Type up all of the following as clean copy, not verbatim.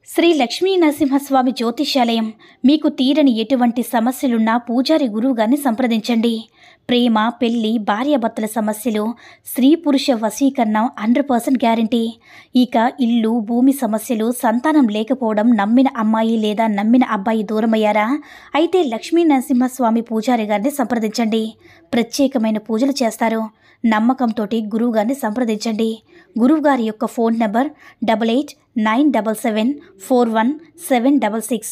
శ్రీ లక్ష్మీ నరసింహస్వామి జ్యోతిష్యాలయం మీకు తీరని ఎటువంటి సమస్యలున్నా పూజారి గురువుగారిని సంప్రదించండి. ప్రేమ, పెళ్లి, భార్యాభర్తల సమస్యలు, స్త్రీ పురుష వశీకరణం 100% గ్యారంటీ. ఇక ఇల్లు, భూమి సమస్యలు, సంతానం లేకపోవడం, నమ్మిన అమ్మాయి లేదా నమ్మిన అబ్బాయి దూరమయ్యారా? అయితే లక్ష్మీ నరసింహస్వామి పూజారి గారిని సంప్రదించండి. ప్రత్యేకమైన పూజలు చేస్తారు. నమ్మకంతోటి గురువుగారిని సంప్రదించండి. గురువుగారి యొక్క ఫోన్ నంబర్ 8897741766.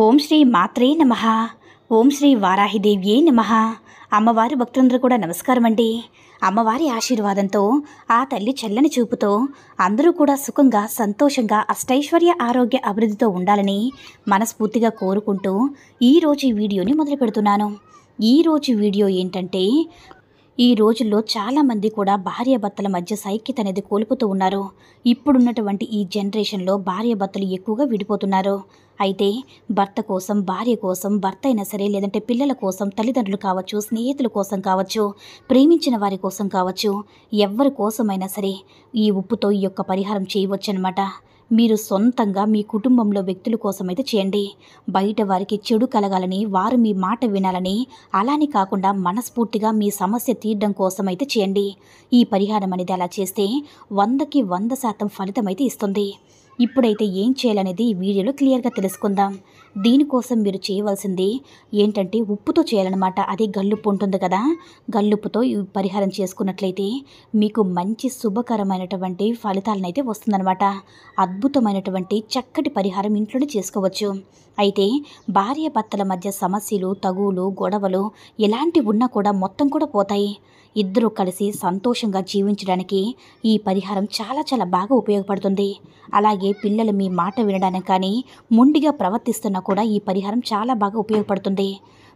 ఓం శ్రీ మాత్రే నమః. ఓం శ్రీ వారాహిదేవ్యే నమః. అమ్మవారి భక్తులందరూ కూడా నమస్కారం అండి. అమ్మవారి ఆశీర్వాదంతో, ఆ తల్లి చల్లని చూపుతో అందరూ కూడా సుఖంగా, సంతోషంగా, అష్టైశ్వర్య, ఆరోగ్య అభివృద్ధితో ఉండాలని మనస్ఫూర్తిగా కోరుకుంటూ ఈరోజు ఈ వీడియోని మొదలు పెడుతున్నాను. ఈరోజు వీడియో ఏంటంటే, ఈ రోజుల్లో చాలామంది కూడా భార్యాభర్తల మధ్య సైక్యత అనేది కోల్పోతూ ఉన్నారు. ఇప్పుడున్నటువంటి ఈ జనరేషన్లో భార్యాభర్తలు ఎక్కువగా విడిపోతున్నారు. అయితే భర్త కోసం, భార్య కోసం, భర్త అయినా సరే, లేదంటే పిల్లల కోసం, తల్లిదండ్రులు కావచ్చు, స్నేహితుల కోసం కావచ్చు, ప్రేమించిన వారి కోసం కావచ్చు, ఎవరి కోసమైనా సరే ఈ ఉప్పుతో ఈ యొక్క పరిహారం చేయవచ్చు అన్నమాట. మీరు సొంతంగా మీ కుటుంబంలో వ్యక్తుల కోసమైతే చేయండి. బయట వారికి చెడు కలగాలని, వారు మీ మాట వినాలని, అలానే కాకుండా మనస్ఫూర్తిగా మీ సమస్య తీర్చడం కోసమైతే చేయండి. ఈ పరిహారం అనేది అలా చేస్తే 100కి 100% ఫలితం అయితే ఇస్తుంది. ఇప్పుడైతే ఏం చేయాలనేది ఈ వీడియోలో క్లియర్గా తెలుసుకుందాం. దీనికోసం మీరు చేయవలసింది ఏంటంటే, ఉప్పుతో చేయాలన్నమాట. అది గల్లుప్పు ఉంటుంది కదా, గల్లుప్పుతో ఈ పరిహారం చేసుకున్నట్లయితే మీకు మంచి శుభకరమైనటువంటి ఫలితాలనైతే వస్తుందన్నమాట. అద్భుతమైనటువంటి చక్కటి పరిహారం ఇంట్లోనే చేసుకోవచ్చు. అయితే భార్యాభర్తల మధ్య సమస్యలు, తగువులు, గొడవలు ఎలాంటివి ఉన్నా కూడా మొత్తం కూడా పోతాయి. ఇద్దరూ కలిసి సంతోషంగా జీవించడానికి ఈ పరిహారం చాలా చాలా బాగా ఉపయోగపడుతుంది. అలాగే పిల్లలు మీ మాట వినడానికి కానీ, మొండిగా ప్రవర్తిస్తున్నా కూడా ఈ పరిహారం చాలా బాగా ఉపయోగపడుతుంది.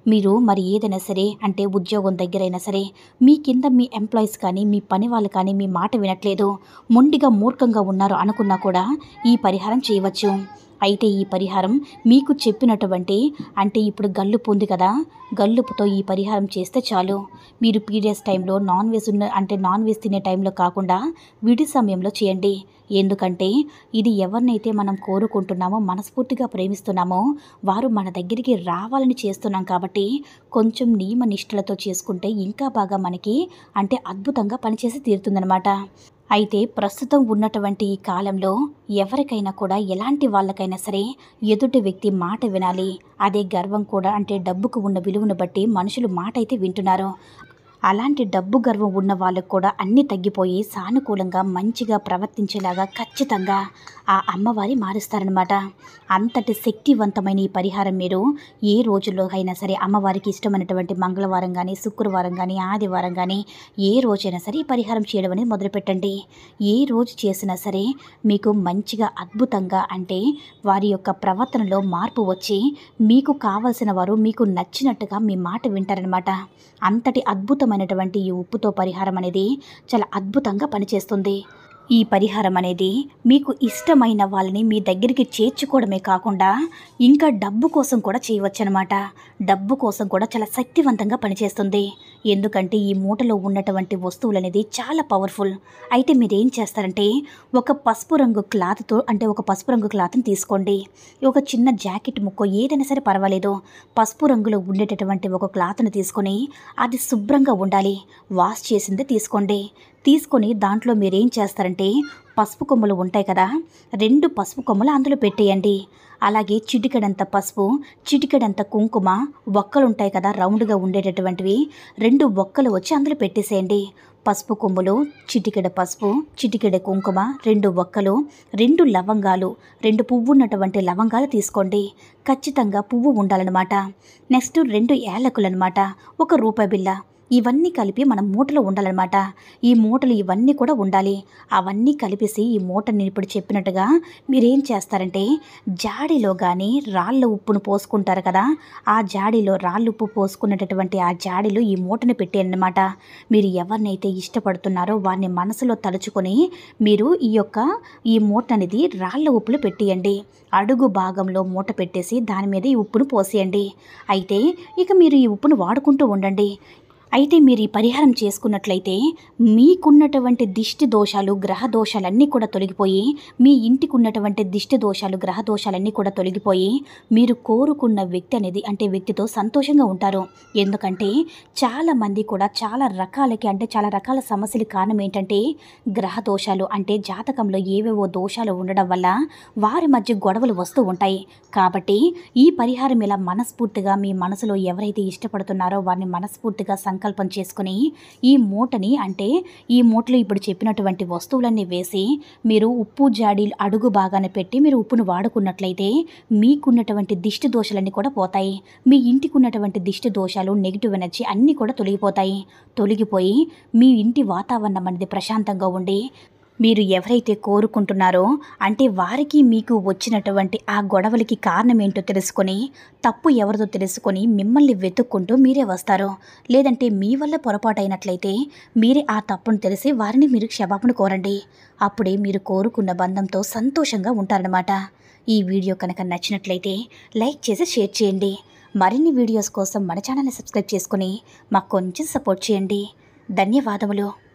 మీరు మరి ఏదైనా సరే, అంటే ఉద్యోగం దగ్గరైనా సరే, మీ కింద మీ ఎంప్లాయీస్ కానీ, మీ పని వాళ్ళు కానీ మీ మాట వినట్లేదు, మొండిగా మూర్ఖంగా ఉన్నారు అనుకున్నా కూడా ఈ పరిహారం చేయవచ్చు. అయితే ఈ పరిహారం మీకు చెప్పినటువంటి, అంటే ఇప్పుడు గల్లుప్పు ఉంది కదా, గల్లుప్పుతో ఈ పరిహారం చేస్తే చాలు. మీరు పీరియడ్స్ టైంలో నాన్ వెజ్ తినే టైంలో కాకుండా విడి సమయంలో చేయండి. ఎందుకంటే ఇది ఎవరినైతే మనం కోరుకుంటున్నామో, మనస్ఫూర్తిగా ప్రేమిస్తున్నామో వారు మన దగ్గరికి రావాలని చేస్తున్నాం కాబట్టి కొంచెం నియమ నిష్ఠలతో చేసుకుంటే ఇంకా బాగా మనకి అద్భుతంగా పనిచేసి తీరుతుందనమాట. అయితే ప్రస్తుతం ఉన్నటువంటి ఈ కాలంలో ఎవరికైనా కూడా, ఎలాంటి వాళ్ళకైనా సరే ఎదుటి వ్యక్తి మాట వినాలి. అదే గర్వం కూడా, డబ్బుకు ఉన్న విలువను బట్టి మనుషులు మాట అయితే వింటున్నారు. అలాంటి డబ్బు గర్వం ఉన్న వాళ్ళకు కూడా అన్నీ తగ్గిపోయి సానుకూలంగా మంచిగా ప్రవర్తించేలాగా ఖచ్చితంగా ఆ అమ్మవారి మారుస్తారనమాట. అంతటి శక్తివంతమైన ఈ పరిహారం మీరు ఏ రోజుల్లో అయినా సరే, అమ్మవారికి ఇష్టమైనటువంటి మంగళవారం కానీ, శుక్రవారం కానీ, ఆదివారం కానీ, ఏ రోజైనా సరే ఈ పరిహారం చేయడం అనేది మొదలుపెట్టండి. ఏ రోజు చేసినా సరే మీకు మంచిగా అద్భుతంగా, వారి యొక్క ప్రవర్తనలో మార్పు వచ్చి మీకు కావలసిన వారు మీకు నచ్చినట్టుగా మీ మాట వింటారనమాట. అంతటి అద్భుతమైనటువంటి ఈ ఉప్పుతో పరిహారం అనేది చాలా అద్భుతంగా పనిచేస్తుంది. ఈ పరిహారం అనేది మీకు ఇష్టమైన వాళ్ళని మీ దగ్గరికి చేర్చుకోవడమే కాకుండా ఇంకా డబ్బు కోసం కూడా చేయవచ్చు అనమాట. డబ్బు కోసం కూడా చాలా శక్తివంతంగా పనిచేస్తుంది. ఎందుకంటే ఈ మూటలో ఉన్నటువంటి వస్తువులు అనేది చాలా పవర్ఫుల్. అయితే మీరు ఏం చేస్తారంటే, ఒక పసుపు రంగు క్లాత్ని తీసుకోండి. ఒక చిన్న జాకెట్ ముక్కో ఏదైనా సరే పర్వాలేదు, పసుపు రంగులో ఉండేటటువంటి ఒక క్లాత్ని తీసుకొని, అది శుభ్రంగా ఉండాలి, వాష్ చేసింది తీసుకొని దాంట్లో మీరేం చేస్తారంటే, పసుపు కొమ్మలు ఉంటాయి కదా, 2 పసుపు కొమ్మలు అందులో పెట్టేయండి. అలాగే చిటికెడంత పసుపు, చిటికెడంత కుంకుమ, ఒక్కలు ఉంటాయి కదా రౌండ్గా ఉండేటటువంటివి, 2 ఒక్కలు వచ్చి అందులో పెట్టేసేయండి. పసుపు కొమ్ములు, చిటికెడ పసుపు, చిటికెడ కుంకుమ, 2 ఒక్కలు, 2 లవంగాలు, 2 పువ్వు ఉన్నటువంటి లవంగాలు తీసుకోండి. ఖచ్చితంగా పువ్వు ఉండాలన్నమాట. నెక్స్ట్ 2 యాలకులు అనమాట, 1 రూపాయి బిళ్ళ. ఇవన్నీ కలిపి మనం మూటలో ఉండాలన్నమాట. ఈ మూటలు ఇవన్నీ కూడా ఉండాలి. అవన్నీ కలిపేసి ఈ మూటని ఇప్పుడు చెప్పినట్టుగా మీరేం చేస్తారంటే, జాడీలో కానీ రాళ్ళ ఉప్పును పోసుకుంటారు కదా, ఆ జాడీలో రాళ్ళు ఉప్పు పోసుకునేటటువంటి ఆ జాడీలో ఈ మూటని పెట్టేయండి అన్నమాట. మీరు ఎవరినైతే ఇష్టపడుతున్నారో వారిని మనసులో తలుచుకొని మీరు ఈ మూట అనేది రాళ్ళ ఉప్పులు పెట్టేయండి. అడుగు భాగంలో మూట పెట్టేసి దాని మీద ఈ ఉప్పును పోసేయండి. అయితే ఇక మీరు ఈ ఉప్పును వాడుకుంటూ ఉండండి. అయితే మీరు ఈ పరిహారం చేసుకున్నట్లయితే మీకున్నటువంటి దిష్టి దోషాలు, గ్రహ దోషాలన్నీ కూడా తొలగిపోయి, మీ ఇంటికి ఉన్నటువంటి దిష్టి దోషాలు, గ్రహ దోషాలన్నీ కూడా తొలగిపోయి, మీరు కోరుకున్న వ్యక్తి అనేది అంటే వ్యక్తితో సంతోషంగా ఉంటారు. ఎందుకంటే చాలామంది కూడా చాలా రకాల సమస్యల కారణం ఏంటంటే గ్రహ దోషాలు. అంటే జాతకంలో ఏవేవో దోషాలు ఉండడం వల్ల వారి మధ్య గొడవలు వస్తూ ఉంటాయి. కాబట్టి ఈ పరిహారం ఇలా మనస్ఫూర్తిగా మీ మనసులో ఎవరైతే ఇష్టపడుతున్నారో వారిని మనస్ఫూర్తిగా సంకల్పం చేసుకుని ఈ మూటలో ఇప్పుడు చెప్పినటువంటి వస్తువులన్నీ వేసి మీరు ఉప్పు జాడి అడుగు భాగాన పెట్టి మీరు ఉప్పును వాడుకున్నట్లయితే మీకున్నటువంటి దిష్టి దోషాలన్నీ కూడా పోతాయి. మీ ఇంటికి ఉన్నటువంటి దిష్టి దోషాలు, నెగిటివ్ ఎనర్జీ అన్నీ కూడా తొలగిపోయి మీ ఇంటి వాతావరణం అనేది ప్రశాంతంగా ఉండి మీరు ఎవరైతే కోరుకుంటున్నారో అంటే వారికి మీకు వచ్చినటువంటి ఆ గొడవలకి కారణం ఏంటో తెలుసుకొని, తప్పు ఎవరిదో తెలుసుకొని మిమ్మల్ని వెతుక్కుంటూ మీరే వస్తారు. లేదంటే మీ వల్ల పొరపాటైనట్లయితే మీరే ఆ తప్పును తెలిసి వారిని మీరు క్షమాపణ కోరండి. అప్పుడే మీరు కోరుకున్న బంధంతో సంతోషంగా ఉంటారన్నమాట. ఈ వీడియో కనుక నచ్చినట్లయితే లైక్ చేసి షేర్ చేయండి. మరిన్ని వీడియోస్ కోసం మన ఛానల్ని సబ్స్క్రైబ్ చేసుకుని మాకు కొంచెం సపోర్ట్ చేయండి. ధన్యవాదములు.